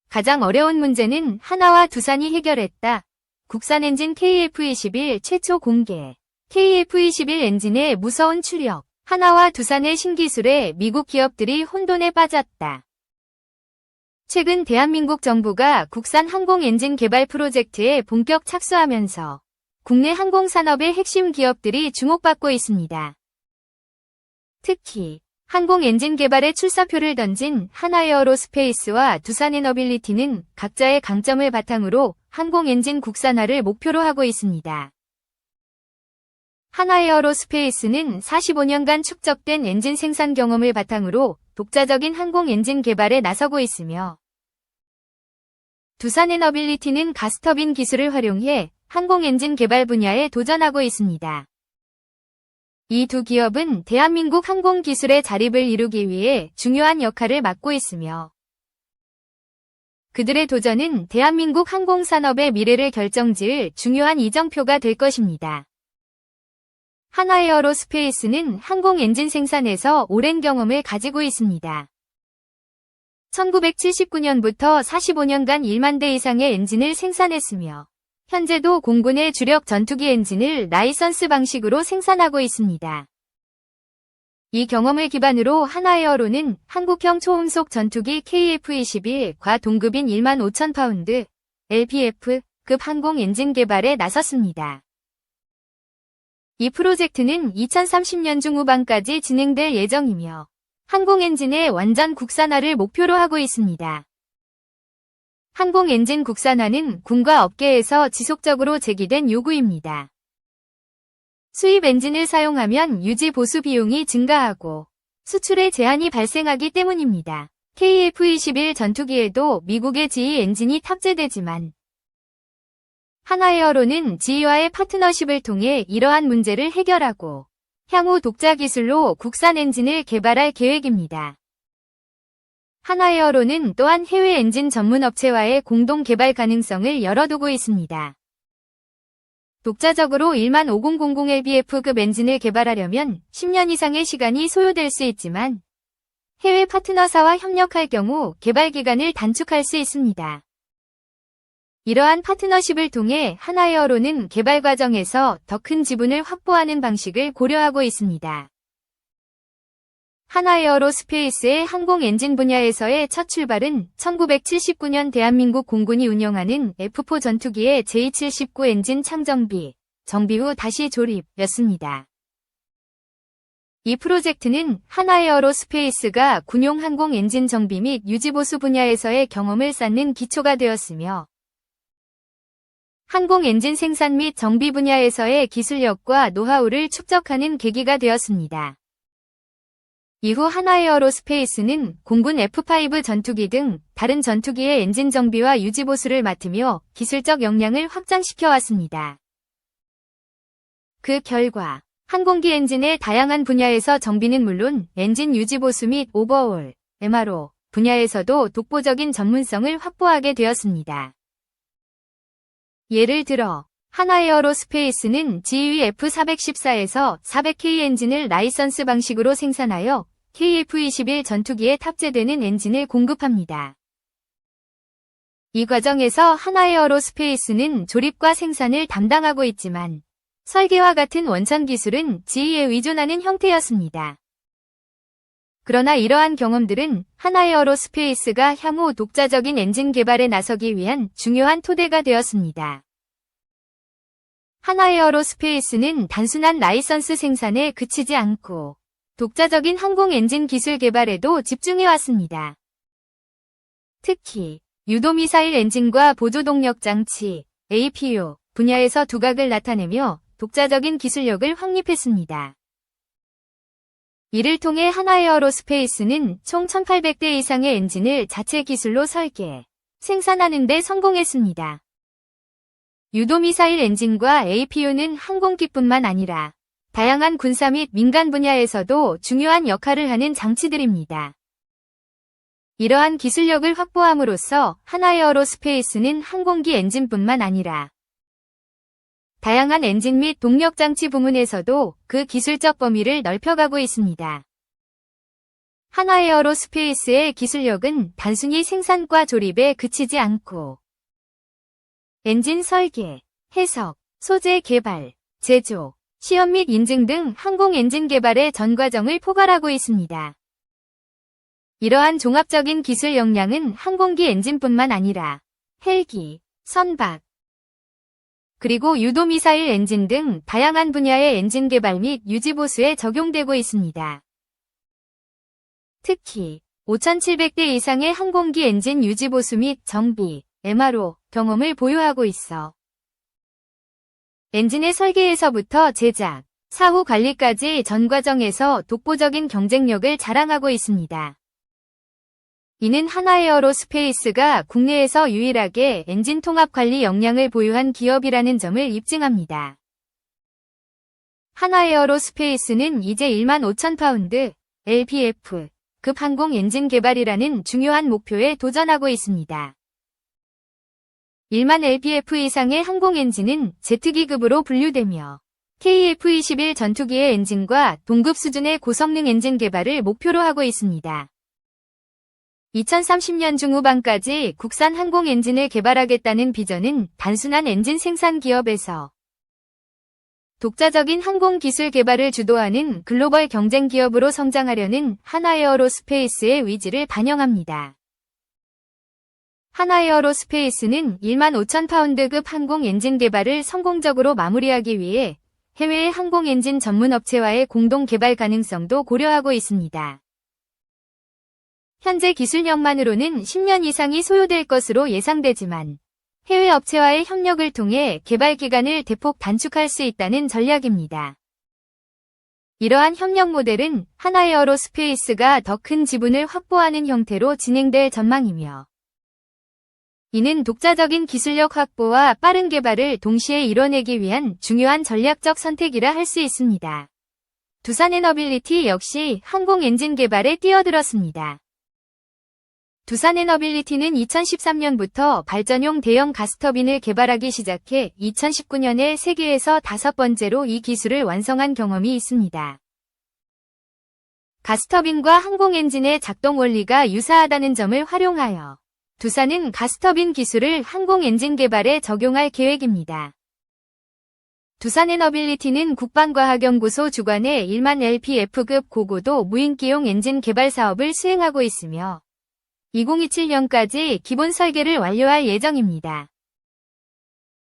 가장 어려운 문제는 하나와 두산이 해결했다. 국산 엔진 KF-21 최초 공개. KF-21 엔진의 무서운 추력. 하나와 두산의 신기술에 미국 기업들이 혼돈에 빠졌다. 최근 대한민국 정부가 국산 항공 엔진 개발 프로젝트에 본격 착수하면서 국내 항공산업의 핵심 기업들이 주목받고 있습니다. 특히 항공 엔진 개발에 출사표를 던진 하나에어로스페이스와 두산에너빌리티는 각자의 강점을 바탕으로 항공 엔진 국산화를 목표로 하고 있습니다. 하나에어로스페이스는 45년간 축적된 엔진 생산 경험을 바탕으로 독자적인 항공 엔진 개발에 나서고 있으며, 두산에너빌리티는 가스터빈 기술을 활용해 항공 엔진 개발 분야에 도전하고 있습니다. 이 두 기업은 대한민국 항공 기술의 자립을 이루기 위해 중요한 역할을 맡고 있으며, 그들의 도전은 대한민국 항공산업의 미래를 결정지을 중요한 이정표가 될 것입니다. 하나에어로스페이스는 항공 엔진 생산에서 오랜 경험을 가지고 있습니다. 1979년부터 45년간 1만 대 이상의 엔진을 생산했으며, 현재도 공군의 주력 전투기 엔진을 라이선스 방식으로 생산하고 있습니다. 이 경험을 기반으로 하나에어로는 한국형 초음속 전투기 KF-21과 동급인 1만 5천 파운드 LPF급 항공 엔진 개발에 나섰습니다. 이 프로젝트는 2030년 중후반까지 진행될 예정이며, 항공 엔진의 완전 국산화를 목표로 하고 있습니다. 항공 엔진 국산화는 군과 업계에서 지속적으로 제기된 요구입니다. 수입 엔진을 사용하면 유지 보수 비용이 증가하고 수출에 제한이 발생하기 때문입니다. KF-21 전투기에도 미국의 GE 엔진이 탑재되지만, 하나에어로는 GE와의 파트너십을 통해 이러한 문제를 해결하고 향후 독자 기술로 국산 엔진을 개발할 계획입니다. 하나에어로는 또한 해외 엔진 전문 업체와의 공동 개발 가능성을 열어두고 있습니다. 독자적으로 15000LBF급 엔진을 개발하려면 10년 이상의 시간이 소요될 수 있지만, 해외 파트너사와 협력할 경우 개발 기간을 단축할 수 있습니다. 이러한 파트너십을 통해 하나에어로는 개발 과정에서 더 큰 지분을 확보하는 방식을 고려하고 있습니다. 하나에어로스페이스의 항공 엔진 분야에서의 첫 출발은 1979년 대한민국 공군이 운영하는 F4 전투기의 J79 엔진 창정비, 정비 후 다시 조립이었습니다. 이 프로젝트는 하나에어로스페이스가 군용 항공 엔진 정비 및 유지보수 분야에서의 경험을 쌓는 기초가 되었으며, 항공 엔진 생산 및 정비 분야에서의 기술력과 노하우를 축적하는 계기가 되었습니다. 이후 하나에어로스페이스는 공군 F5 전투기 등 다른 전투기의 엔진 정비와 유지보수를 맡으며 기술적 역량을 확장시켜 왔습니다. 그 결과 항공기 엔진의 다양한 분야에서 정비는 물론 엔진 유지보수 및 오버홀, MRO 분야에서도 독보적인 전문성을 확보하게 되었습니다. 예를 들어 하나에어로스페이스는 GE F414에서 400K 엔진을 라이선스 방식으로 생산하여 KF-21 전투기에 탑재되는 엔진을 공급합니다. 이 과정에서 하나에어로스페이스는 조립과 생산을 담당하고 있지만, 설계와 같은 원천 기술은 GE에 의존하는 형태였습니다. 그러나 이러한 경험들은 하나에어로스페이스가 향후 독자적인 엔진 개발에 나서기 위한 중요한 토대가 되었습니다. 하나에어로스페이스는 단순한 라이선스 생산에 그치지 않고 독자적인 항공 엔진 기술 개발에도 집중해왔습니다. 특히 유도미사일 엔진과 보조동력 장치, APU 분야에서 두각을 나타내며 독자적인 기술력을 확립했습니다. 이를 통해 하나에어로스페이스는 총 1800대 이상의 엔진을 자체 기술로 설계, 생산하는 데 성공했습니다. 유도미사일 엔진과 APU는 항공기뿐만 아니라 다양한 군사 및 민간 분야에서도 중요한 역할을 하는 장치들입니다. 이러한 기술력을 확보함으로써 하나에어로스페이스는 항공기 엔진뿐만 아니라 다양한 엔진 및 동력장치 부문에서도 그 기술적 범위를 넓혀가고 있습니다. 하나에어로스페이스의 기술력은 단순히 생산과 조립에 그치지 않고 엔진 설계, 해석, 소재 개발, 제조, 시험 및 인증 등 항공 엔진 개발의 전 과정을 포괄하고 있습니다. 이러한 종합적인 기술 역량은 항공기 엔진뿐만 아니라 헬기, 선박, 그리고 유도미사일 엔진 등 다양한 분야의 엔진 개발 및 유지 보수에 적용되고 있습니다. 특히 5,700대 이상의 항공기 엔진 유지 보수 및 정비, MRO 경험을 보유하고 있어 엔진의 설계에서부터 제작, 사후 관리까지 전 과정에서 독보적인 경쟁력을 자랑하고 있습니다. 이는 하나에어로스페이스가 국내에서 유일하게 엔진 통합 관리 역량을 보유한 기업이라는 점을 입증합니다. 하나에어로스페이스는 이제 15,000파운드 LPF-급 항공 엔진 개발이라는 중요한 목표에 도전하고 있습니다. 1만 LPF 이상의 항공 엔진은 제트기급으로 분류되며 KF-21 전투기의 엔진과 동급 수준의 고성능 엔진 개발을 목표로 하고 있습니다. 2030년 중후반까지 국산 항공 엔진을 개발하겠다는 비전은 단순한 엔진 생산 기업에서 독자적인 항공 기술 개발을 주도하는 글로벌 경쟁 기업으로 성장하려는 하나에어로스페이스의 의지를 반영합니다. 하나에어로스페이스는 15,000파운드급 항공 엔진 개발을 성공적으로 마무리하기 위해 해외의 항공 엔진 전문 업체와의 공동 개발 가능성도 고려하고 있습니다. 현재 기술력만으로는 10년 이상이 소요될 것으로 예상되지만 해외 업체와의 협력을 통해 개발 기간을 대폭 단축할 수 있다는 전략입니다. 이러한 협력 모델은 하나에어로스페이스가 더 큰 지분을 확보하는 형태로 진행될 전망이며 이는 독자적인 기술력 확보와 빠른 개발을 동시에 이뤄내기 위한 중요한 전략적 선택이라 할 수 있습니다. 두산에너빌리티 역시 항공 엔진 개발에 뛰어들었습니다. 두산에너빌리티는 2013년부터 발전용 대형 가스터빈을 개발하기 시작해 2019년에 세계에서 5번째로 이 기술을 완성한 경험이 있습니다. 가스터빈과 항공 엔진의 작동 원리가 유사하다는 점을 활용하여 두산은 가스터빈 기술을 항공 엔진 개발에 적용할 계획입니다. 두산에너빌리티는 국방과학연구소 주관의 1만 LPF급 고고도 무인기용 엔진 개발 사업을 수행하고 있으며 2027년까지 기본 설계를 완료할 예정입니다.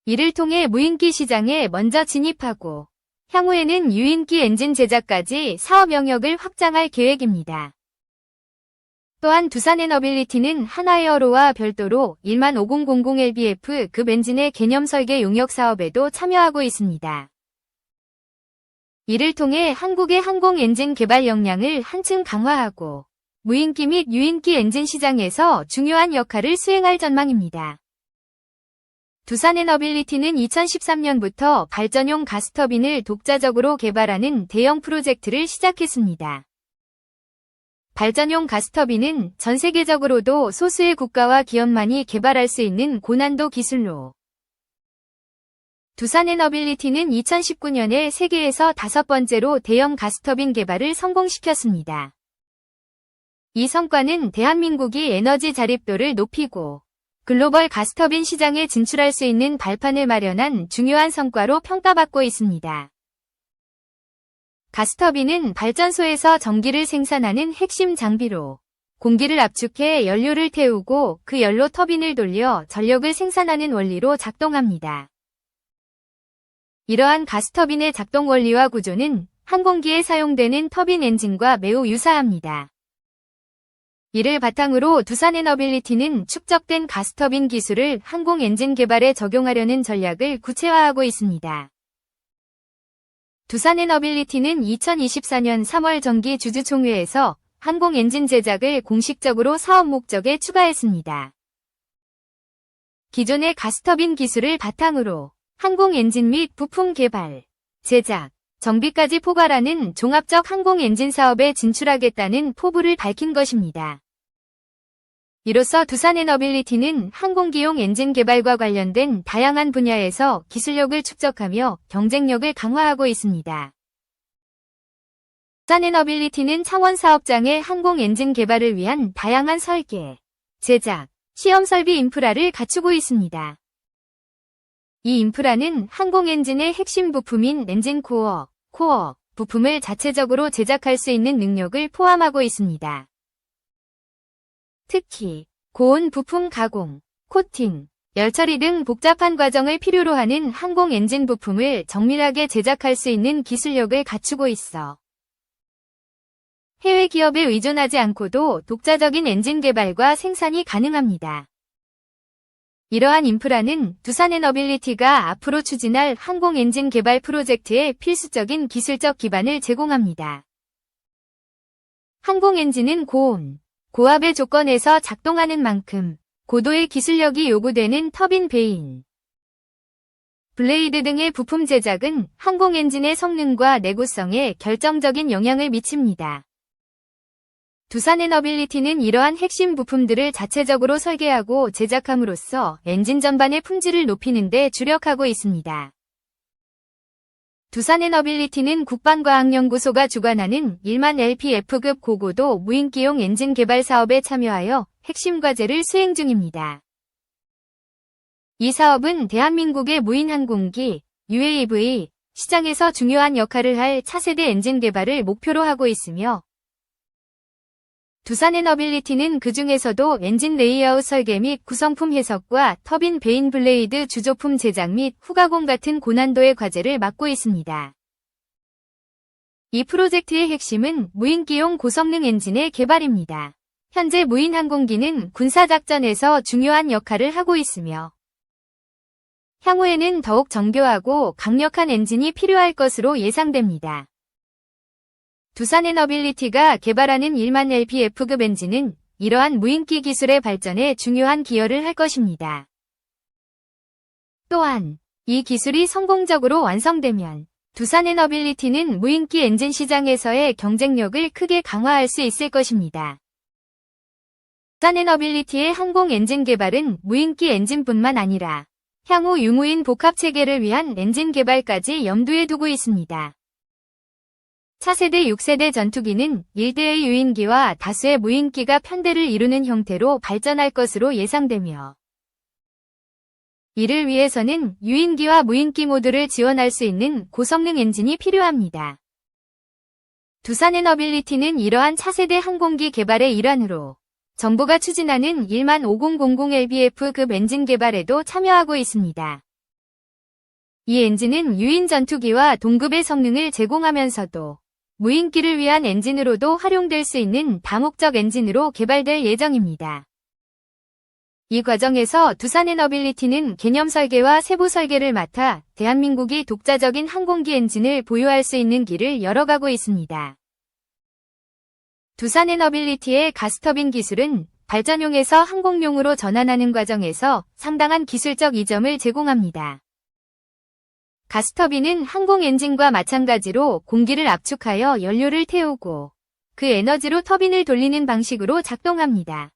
이를 통해 무인기 시장에 먼저 진입하고 향후에는 유인기 엔진 제작까지 사업 영역을 확장할 계획입니다. 또한 두산에너빌리티는 하나에어로와 별도로 1만 5000LBF급 엔진의 개념 설계 용역 사업에도 참여하고 있습니다. 이를 통해 한국의 항공 엔진 개발 역량을 한층 강화하고 무인기 및 유인기 엔진 시장에서 중요한 역할을 수행할 전망입니다. 두산에너빌리티는 2013년부터 발전용 가스터빈을 독자적으로 개발하는 대형 프로젝트를 시작했습니다. 발전용 가스터빈은 전 세계적으로도 소수의 국가와 기업만이 개발할 수 있는 고난도 기술로 두산에너빌리티는 2019년에 세계에서 5번째로 대형 가스터빈 개발을 성공시켰습니다. 이 성과는 대한민국이 에너지 자립도를 높이고 글로벌 가스터빈 시장에 진출할 수 있는 발판을 마련한 중요한 성과로 평가받고 있습니다. 가스터빈은 발전소에서 전기를 생산하는 핵심 장비로 공기를 압축해 연료를 태우고 그 연료 터빈을 돌려 전력을 생산하는 원리로 작동합니다. 이러한 가스터빈의 작동 원리와 구조는 항공기에 사용되는 터빈 엔진과 매우 유사합니다. 이를 바탕으로 두산에너빌리티는 축적된 가스터빈 기술을 항공 엔진 개발에 적용하려는 전략을 구체화하고 있습니다. 두산에너빌리티는 2024년 3월 정기 주주총회에서 항공 엔진 제작을 공식적으로 사업 목적에 추가했습니다. 기존의 가스터빈 기술을 바탕으로 항공 엔진 및 부품 개발, 제작, 정비까지 포괄하는 종합적 항공 엔진 사업에 진출하겠다는 포부를 밝힌 것입니다. 이로써 두산에너빌리티는 항공기용 엔진 개발과 관련된 다양한 분야에서 기술력을 축적하며 경쟁력을 강화하고 있습니다. 두산에너빌리티는 창원 사업장의 항공 엔진 개발을 위한 다양한 설계, 제작, 시험 설비 인프라를 갖추고 있습니다. 이 인프라는 항공 엔진의 핵심 부품인 엔진 코어 부품을 자체적으로 제작할 수 있는 능력을 포함하고 있습니다. 특히 고온 부품 가공, 코팅, 열처리 등 복잡한 과정을 필요로 하는 항공 엔진 부품을 정밀하게 제작할 수 있는 기술력을 갖추고 있어 해외 기업에 의존하지 않고도 독자적인 엔진 개발과 생산이 가능합니다. 이러한 인프라는 두산에너빌리티가 앞으로 추진할 항공 엔진 개발 프로젝트에 필수적인 기술적 기반을 제공합니다. 항공 엔진은 고온, 고압의 조건에서 작동하는 만큼 고도의 기술력이 요구되는 터빈 베인, 블레이드 등의 부품 제작은 항공 엔진의 성능과 내구성에 결정적인 영향을 미칩니다. 두산에너빌리티는 이러한 핵심 부품들을 자체적으로 설계하고 제작함으로써 엔진 전반의 품질을 높이는 데 주력하고 있습니다. 두산에너빌리티는 국방과학연구소가 주관하는 1만 LPF급 고고도 무인기용 엔진 개발 사업에 참여하여 핵심 과제를 수행 중입니다. 이 사업은 대한민국의 무인항공기, UAV, 시장에서 중요한 역할을 할 차세대 엔진 개발을 목표로 하고 있으며 두산에너빌리티는 그 중에서도 엔진 레이아웃 설계 및 구성품 해석과 터빈 베인 블레이드 주조품 제작 및 후가공 같은 고난도의 과제를 맡고 있습니다. 이 프로젝트의 핵심은 무인기용 고성능 엔진의 개발입니다. 현재 무인항공기는 군사작전에서 중요한 역할을 하고 있으며 향후에는 더욱 정교하고 강력한 엔진이 필요할 것으로 예상됩니다. 두산에너빌리티가 개발하는 1만 LPF급 엔진은 이러한 무인기 기술의 발전에 중요한 기여를 할 것입니다. 또한 이 기술이 성공적으로 완성되면 두산에너빌리티는 무인기 엔진 시장에서의 경쟁력을 크게 강화할 수 있을 것입니다. 두산에너빌리티의 항공 엔진 개발은 무인기 엔진뿐만 아니라 향후 유무인 복합 체계를 위한 엔진 개발까지 염두에 두고 있습니다. 차세대 6세대 전투기는 1대의 유인기와 다수의 무인기가 편대를 이루는 형태로 발전할 것으로 예상되며 이를 위해서는 유인기와 무인기 모두를 지원할 수 있는 고성능 엔진이 필요합니다. 두산에너빌리티는 이러한 차세대 항공기 개발의 일환으로 정부가 추진하는 1만 5000LBF급 엔진 개발에도 참여하고 있습니다. 이 엔진은 유인 전투기와 동급의 성능을 제공하면서도 무인기를 위한 엔진으로도 활용될 수 있는 다목적 엔진으로 개발될 예정입니다. 이 과정에서 두산에너빌리티는 개념 설계와 세부 설계를 맡아 대한민국이 독자적인 항공기 엔진을 보유할 수 있는 길을 열어가고 있습니다. 두산에너빌리티의 가스터빈 기술은 발전용에서 항공용으로 전환하는 과정에서 상당한 기술적 이점을 제공합니다. 가스터빈은 항공 엔진과 마찬가지로 공기를 압축하여 연료를 태우고 그 에너지로 터빈을 돌리는 방식으로 작동합니다.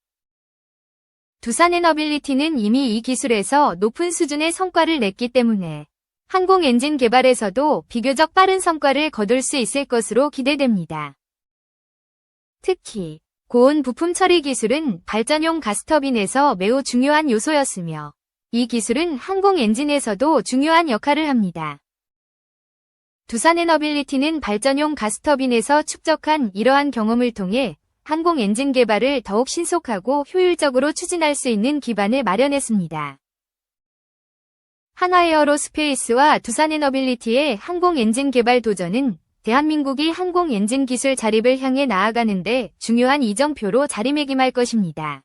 두산에너빌리티는 이미 이 기술에서 높은 수준의 성과를 냈기 때문에 항공 엔진 개발에서도 비교적 빠른 성과를 거둘 수 있을 것으로 기대됩니다. 특히 고온 부품 처리 기술은 발전용 가스터빈에서 매우 중요한 요소였으며 이 기술은 항공 엔진에서도 중요한 역할을 합니다. 두산에너빌리티는 발전용 가스터빈에서 축적한 이러한 경험을 통해 항공 엔진 개발을 더욱 신속하고 효율적으로 추진할 수 있는 기반을 마련했습니다. 한화에어로스페이스와 두산에너빌리티의 항공 엔진 개발 도전은 대한민국이 항공 엔진 기술 자립을 향해 나아가는 데 중요한 이정표로 자리매김할 것입니다.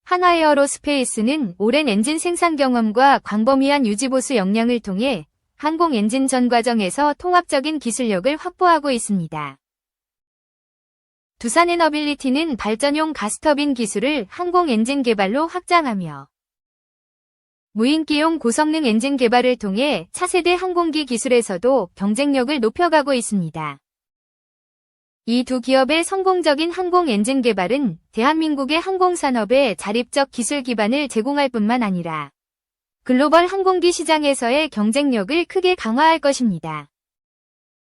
한화에어로스페이스는 오랜 엔진 생산 경험과 광범위한 유지보수 역량을 통해 항공 엔진 전 과정에서 통합적인 기술력을 확보하고 있습니다. 두산에너빌리티는 발전용 가스터빈 기술을 항공 엔진 개발로 확장하며 무인기용 고성능 엔진 개발을 통해 차세대 항공기 기술에서도 경쟁력을 높여가고 있습니다. 이 두 기업의 성공적인 항공 엔진 개발은 대한민국의 항공산업에 자립적 기술 기반을 제공할 뿐만 아니라 글로벌 항공기 시장에서의 경쟁력을 크게 강화할 것입니다.